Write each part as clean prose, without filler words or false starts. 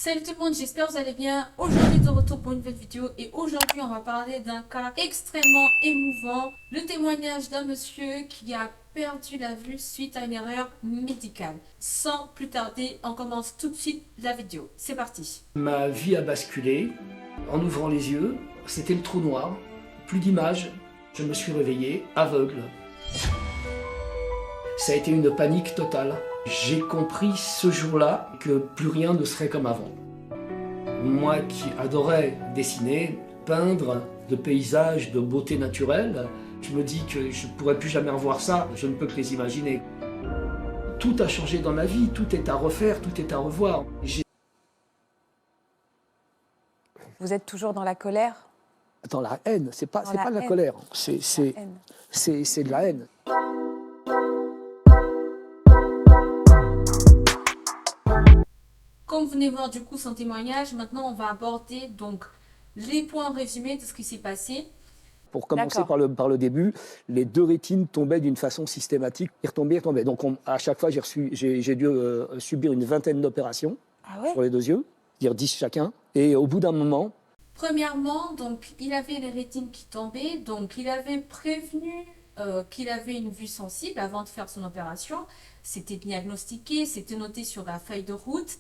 Salut tout le monde, j'espère que vous allez bien. Aujourd'hui de retour pour une nouvelle vidéo et aujourd'hui on va parler d'un cas extrêmement émouvant. Le témoignage d'un monsieur qui a perdu la vue suite à une erreur médicale. Sans plus tarder, on commence tout de suite la vidéo. C'est parti. Ma vie a basculé. En ouvrant les yeux, c'était le trou noir. Plus d'images. Je me suis réveillé, aveugle. Ça a été une panique totale. J'ai compris ce jour-là que plus rien ne serait comme avant. Moi qui adorais dessiner, peindre de paysages, de beauté naturelle, je me dis que je ne pourrais plus jamais revoir ça, je ne peux que les imaginer. Tout a changé dans ma vie, tout est à refaire, tout est à revoir. Vous êtes toujours dans la colère? Dans la haine, c'est pas de la haine. colère, c'est de la haine. Comme vous venez voir du coup son témoignage, maintenant on va aborder donc les points résumés de ce qui s'est passé. Pour commencer D'accord. par le début, les deux rétines tombaient d'une façon systématique. Ils retombaient. Donc à chaque fois, j'ai dû subir une vingtaine d'opérations Ah ouais? sur les deux yeux, dire 10 chacun. Et au bout d'un moment, Premièrement, donc il avait les rétines qui tombaient, donc il avait prévenu qu'il avait une vue sensible avant de faire son opération. C'était diagnostiqué, c'était noté sur la feuille de route.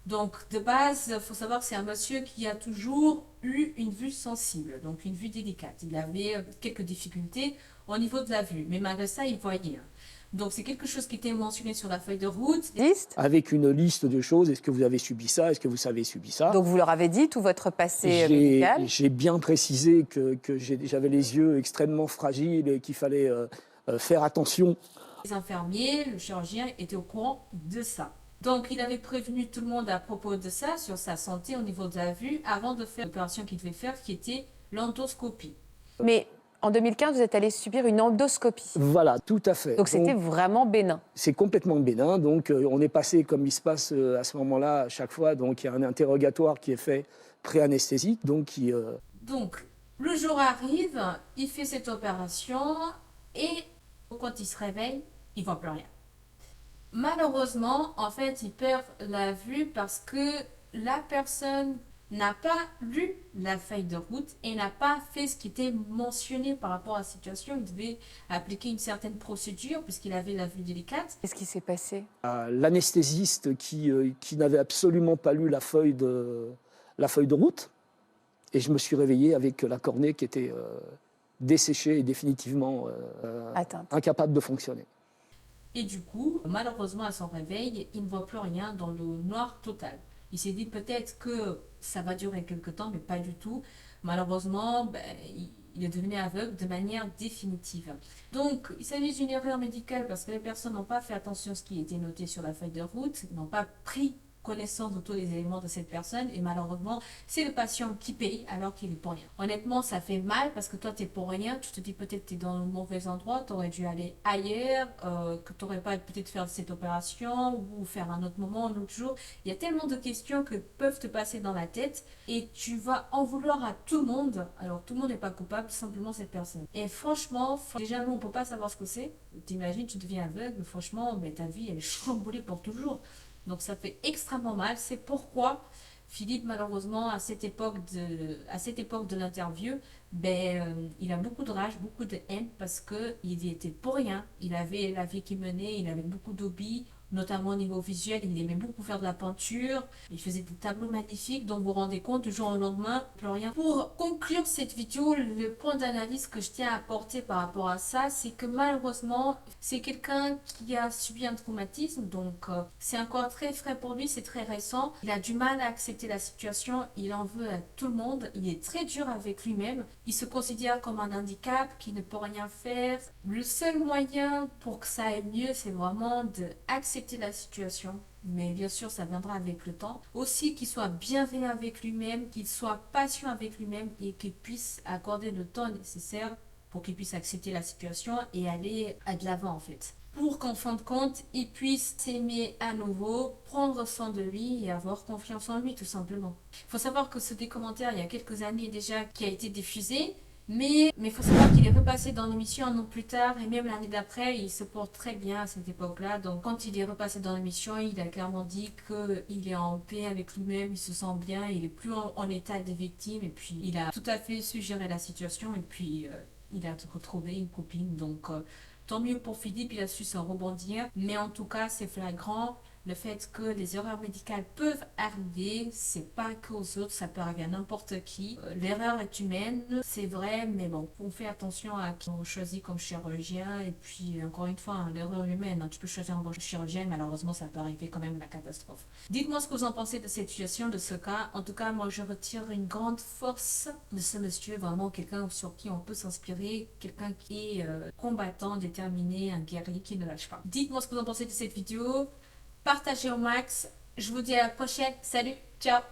Donc de base, il faut savoir que c'est un monsieur qui a toujours eu une vue sensible, donc une vue délicate. Il avait quelques difficultés au niveau de la vue, mais malgré ça, il voyait. Donc c'est quelque chose qui était mentionné sur la feuille de route. Liste? avec une liste de choses, est-ce que vous avez subi ça, est-ce que vous avez subi ça? Donc vous leur avez dit tout votre passé médical? J'ai bien précisé que j'avais les yeux extrêmement fragiles et qu'il fallait faire attention. Les infirmiers, le chirurgien étaient au courant de ça. Donc, il avait prévenu tout le monde à propos de ça, sur sa santé au niveau de la vue, avant de faire l'opération qu'il devait faire, qui était l'endoscopie. Mais en 2015, vous êtes allé subir une endoscopie. Voilà, tout à fait. Donc c'était vraiment bénin. C'est complètement bénin, donc on est passé comme il se passe à ce moment-là à chaque fois, donc il y a un interrogatoire qui est fait pré-anesthésique, donc Donc, le jour arrive, il fait cette opération, et quand il se réveille, il ne voit plus rien. Malheureusement, en fait, il perd la vue parce que la personne n'a pas lu la feuille de route et n'a pas fait ce qui était mentionné par rapport à la situation. Il devait appliquer une certaine procédure puisqu'il avait la vue délicate. Qu'est-ce qui s'est passé? l'anesthésiste qui n'avait absolument pas lu la feuille de route, et je me suis réveillé avec la cornée qui était desséchée et définitivement Atteinte. incapable de fonctionner. Et du coup, malheureusement, à son réveil, il ne voit plus rien dans le noir total. Il s'est dit peut-être que ça va durer quelque temps, mais pas du tout. Malheureusement, il est devenu aveugle de manière définitive. Donc, il s'agit d'une erreur médicale parce que les personnes n'ont pas fait attention à ce qui était noté sur la feuille de route, n'ont pas pris connaissance de tous les éléments de cette personne et malheureusement c'est le patient qui paye alors qu'il est pour rien. Honnêtement ça fait mal parce que toi t'es pour rien, tu te dis peut-être t'es dans le mauvais endroit, t'aurais dû aller ailleurs, que t'aurais pas peut-être faire cette opération ou faire un autre moment, un autre jour. Il y a tellement de questions que peuvent te passer dans la tête et tu vas en vouloir à tout le monde. Alors tout le monde n'est pas coupable, simplement cette personne. Et franchement, déjà nous on peut pas savoir ce que c'est. T'imagines, tu deviens aveugle, franchement ta vie elle est chamboulée pour toujours. Donc ça fait extrêmement mal. C'est pourquoi Philippe, malheureusement, à cette époque de l'interview, il a beaucoup de rage, beaucoup de haine parce qu'il était pour rien. Il avait la vie qu'il menait, il avait beaucoup d'hobbies, notamment au niveau visuel. Il aimait beaucoup faire de la peinture. Il faisait des tableaux magnifiques dont vous vous rendez compte du jour au lendemain, plus rien. Pour conclure cette vidéo, le point d'analyse que je tiens à apporter par rapport à ça, c'est que malheureusement, c'est quelqu'un qui a subi un traumatisme. Donc, c'est encore très frais pour lui, c'est très récent. Il a du mal à accepter la situation. Il en veut à tout le monde. Il est très dur avec lui-même. Il se considère comme un handicap, qui ne peut rien faire. Le seul moyen pour que ça aille mieux, c'est vraiment d'accepter la situation. Mais bien sûr, ça viendra avec le temps. Aussi, qu'il soit bienveillant avec lui-même, qu'il soit patient avec lui-même et qu'il puisse accorder le temps nécessaire pour qu'il puisse accepter la situation et aller de l'avant en fait. Pour qu'en fin de compte, il puisse s'aimer à nouveau, prendre soin de lui et avoir confiance en lui tout simplement. Il faut savoir que ce commentaire, il y a quelques années déjà, qui a été diffusé Mais il faut savoir qu'il est repassé dans l'émission un an plus tard et même l'année d'après, il se porte très bien à cette époque-là. Donc quand il est repassé dans l'émission, il a clairement dit qu'il est en paix avec lui-même, il se sent bien, il est plus en état de victime et puis il a tout à fait su gérer la situation et puis il a retrouvé une copine. Donc tant mieux pour Philippe, il a su se rebondir. Mais en tout cas, c'est flagrant. Le fait que les erreurs médicales peuvent arriver, c'est pas qu'aux autres, ça peut arriver à n'importe qui. L'erreur est humaine, c'est vrai, mais bon, on fait attention à qui on choisit comme chirurgien. Et puis, encore une fois, hein, l'erreur humaine, hein, tu peux choisir un bon chirurgien, malheureusement, ça peut arriver quand même la catastrophe. Dites-moi ce que vous en pensez de cette situation, de ce cas. En tout cas, moi, je retire une grande force de ce monsieur, vraiment quelqu'un sur qui on peut s'inspirer, quelqu'un qui est combattant, déterminé, un guerrier qui ne lâche pas. Dites-moi ce que vous en pensez de cette vidéo. Partagez au max. Je vous dis à la prochaine. Salut, ciao.